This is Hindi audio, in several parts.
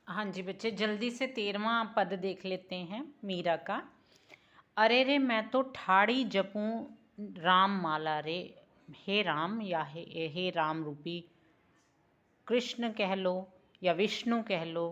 हाँ जी बच्चे, जल्दी से 13वां पद देख लेते हैं मीरा का। अरे रे मैं तो ठाड़ी जपूं राम माला रे, हे राम या हे राम रूपी कृष्ण कह लो या विष्णु कह लो,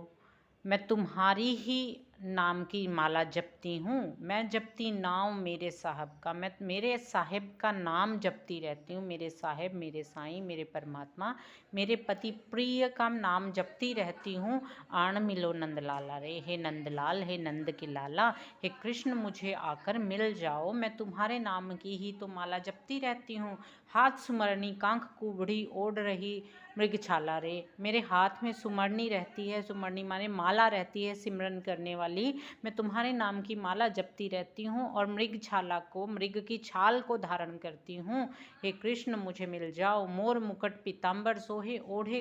मैं तुम्हारी ही नाम की माला जपती हूँ। मैं जपती नाम मेरे साहब का, मैं मेरे साहिब का नाम जपती रहती हूँ। मेरे साहिब, मेरे साईं, मेरे परमात्मा, मेरे पति प्रिय का नाम जपती रहती हूँ। आण मिलो नंद लाला रे, हे नंदलाल, हे नंद के लाला, हे कृष्ण मुझे आकर मिल जाओ। मैं तुम्हारे नाम की ही तो माला जपती रहती हूँ। हाथ सुमरनी कांख कुबड़ी ओढ़ रही मृगछाला रे, मेरे हाथ में सुमरनी रहती है। सुमरनी माने माला रहती है सिमरन करने वाली। मैं तुम्हारे नाम की माला जपती रहती हूँ और मृगछाला को, मृग की छाल को धारण करती हूँ। हे कृष्ण मुझे मिल जाओ। मोर मुकुट पीताम्बर सोहे ओढ़े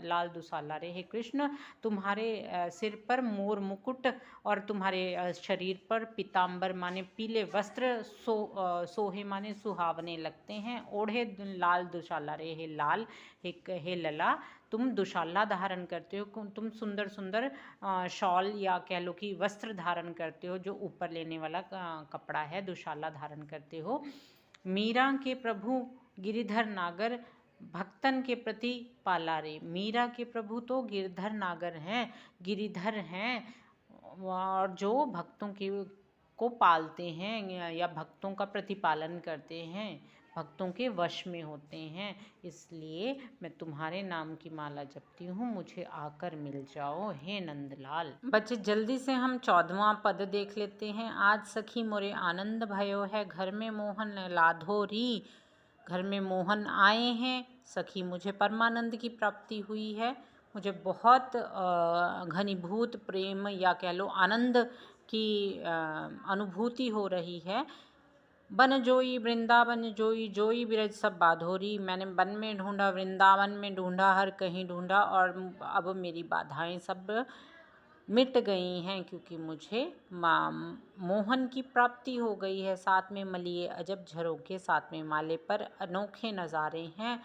लाल दुसाला रे, हे कृष्ण तुम्हारे सिर पर मोर मुकुट और तुम्हारे शरीर पर पीताम्बर माने पीले वस्त्र सोहे माने सुहावने लगते हैं। ओढ़े लाल दुशाला रे, हे लाल, हे लला, तुम दुशाला धारण करते हो। तुम सुंदर सुंदर शॉल या कह लो कि वस्त्र धारण करते हो, जो ऊपर लेने वाला कपड़ा है, दुशाला धारण करते हो। मीरा के प्रभु गिरिधर नागर, भक्तन के प्रति पाला रे। मीरा के प्रभु तो गिरधर नागर हैं, गिरिधर हैं, और जो भक्तों की को पालते हैं या भक्तों का प्रतिपालन करते हैं, भक्तों के वश में होते हैं। इसलिए मैं तुम्हारे नाम की माला जपती हूँ, मुझे आकर मिल जाओ, हे नंदलाल। बच्चे जल्दी से हम 14वां पद देख लेते हैं। आज सखी मोरे आनंद भयो है, घर में मोहन लाधोरी। घर में मोहन आए हैं, सखी मुझे परमानंद की प्राप्ति हुई है। मुझे बहुत घनीभूत प्रेम या कह लो आनंद की अनुभूति हो रही है। बन जोई वृंदावन जोई, जोई बिरज सब बाधोरी। मैंने वन में ढूंढा, वृंदावन में ढूंढा, हर कहीं ढूंढा, और अब मेरी बाधाएं सब मिट गई हैं, क्योंकि मुझे मोहन की प्राप्ति हो गई है। साथ में मलिए अजब झरोखे, साथ में माले पर अनोखे नज़ारे हैं।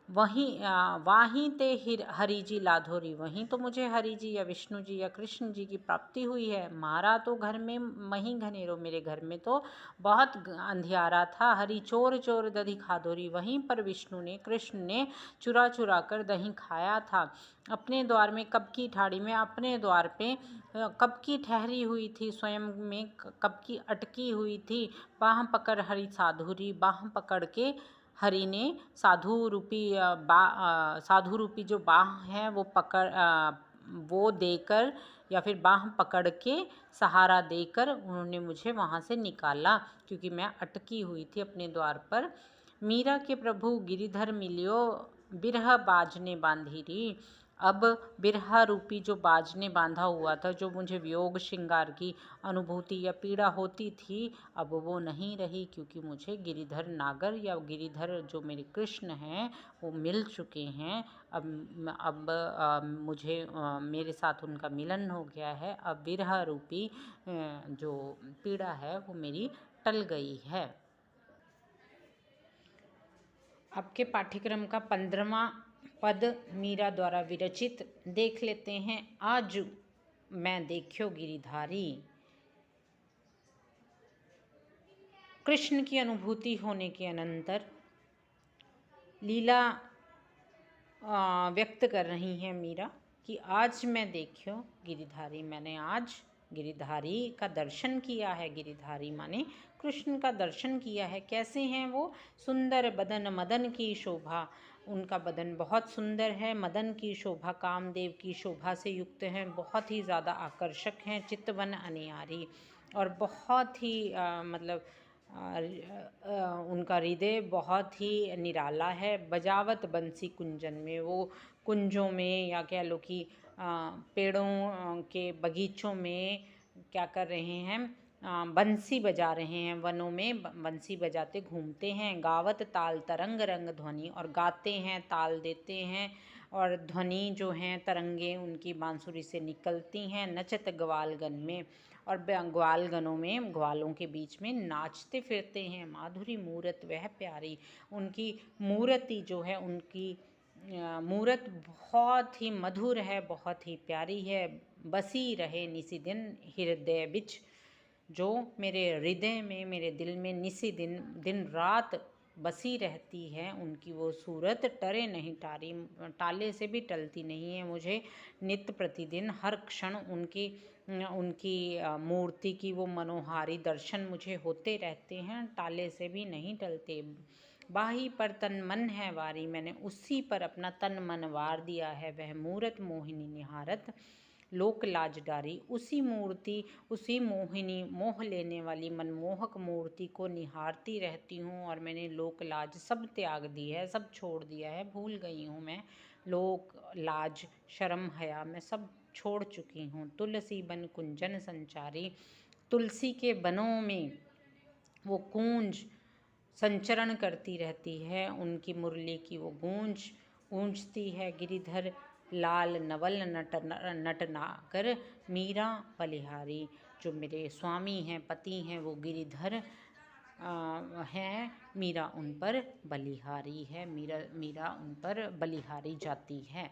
वाहीं ते हरि जी लाधोरी, वहीं तो मुझे हरि जी या विष्णु जी या कृष्ण जी की प्राप्ति हुई है। मारा तो घर में मही घनेरो, मेरे घर में तो बहुत अंधियारा था। हरि चोर चोर दधी खाधोरी, वहीं पर विष्णु ने, कृष्ण ने चुरा चुरा कर दही खाया था। अपने द्वार में कब की ठाड़ी में, अपने द्वार पे कब की ठहरी हुई थी, स्वयं में कब की अटकी हुई थी। बाह पकड़ हरि साधुरी, बाह पकड़ के हरि ने साधु रूपी साधु रूपी जो बाह है वो देकर या फिर बाह पकड़ के सहारा देकर उन्होंने मुझे वहाँ से निकाला, क्योंकि मैं अटकी हुई थी अपने द्वार पर। मीरा के प्रभु गिरिधर मिलियो, बिरह बाजने बांधीरी। अब बिरहा रूपी जो बाजने बांधा हुआ था, जो मुझे वियोग श्रृंगार की अनुभूति या पीड़ा होती थी, अब वो नहीं रही, क्योंकि मुझे गिरिधर नागर या गिरिधर जो मेरे कृष्ण हैं वो मिल चुके हैं। अब मुझे मेरे साथ उनका मिलन हो गया है। अब बिरहा रूपी जो पीड़ा है वो मेरी टल गई है। आपके पाठ्यक्रम का 15वां पद मीरा द्वारा विरचित देख लेते हैं। आज मैं देखियो गिरिधारी। कृष्ण की अनुभूति होने के अनंतर लीला व्यक्त कर रही हैं मीरा कि आज मैं देखियो गिरिधारी, मैंने आज गिरिधारी का दर्शन किया है। गिरिधारी माने कृष्ण का दर्शन किया है। कैसे हैं वो? सुंदर बदन मदन की शोभा, उनका बदन बहुत सुंदर है। मदन की शोभा, कामदेव की शोभा से युक्त हैं, बहुत ही ज़्यादा आकर्षक हैं। चितवन अनियारी, और बहुत ही मतलब उनका हृदय बहुत ही निराला है। बजावत बंसी कुंजन में, वो कुंजों में या कह लो कि पेड़ों के बगीचों में क्या कर रहे हैं, बंसी बजा रहे हैं। वनों में बंसी बजाते घूमते हैं। गावत ताल तरंग रंग ध्वनि, और गाते हैं, ताल देते हैं, और ध्वनि जो हैं तरंगे उनकी बांसुरी से निकलती हैं। नचत ग्वालगन में, और ग्वालगनों में ग्वालों के बीच में नाचते फिरते हैं। माधुरी मूरत वह प्यारी, उनकी मूर्ति जो है, उनकी मूरत बहुत ही मधुर है, बहुत ही प्यारी है। बसी रहे निसी दिन हृदय बिच, जो मेरे हृदय में, मेरे दिल में निसी दिन दिन रात बसी रहती है, उनकी वो सूरत टरे नहीं टारी, टाले से भी टलती नहीं है। मुझे नित्य प्रतिदिन हर क्षण उनकी उनकी मूर्ति की वो मनोहारी दर्शन मुझे होते रहते हैं, टाले से भी नहीं टलते। बाही पर तन मन है वारी, मैंने उसी पर अपना तन मन वार दिया है। वह मूरत मोहिनी निहारत लोक लाज डारी, उसी मूर्ति, उसी मोहिनी, मोह लेने वाली मनमोहक मूर्ति को निहारती रहती हूँ। और मैंने लोक लाज सब त्याग दी है, सब छोड़ दिया है, भूल गई हूँ मैं। लोक लाज, शर्म, हया, मैं सब छोड़ चुकी हूँ। तुलसी बन कुंजन संचारी, तुलसी के बनों में वो कूंज संचरण करती रहती है, उनकी मुरली की वो गूंज गूंजती है। गिरिधर लाल नवल नटनागर मीरा बलिहारी, जो मेरे स्वामी हैं, पति हैं, वो गिरिधर हैं, मीरा उन पर बलिहारी है, मीरा उन पर बलिहारी जाती है।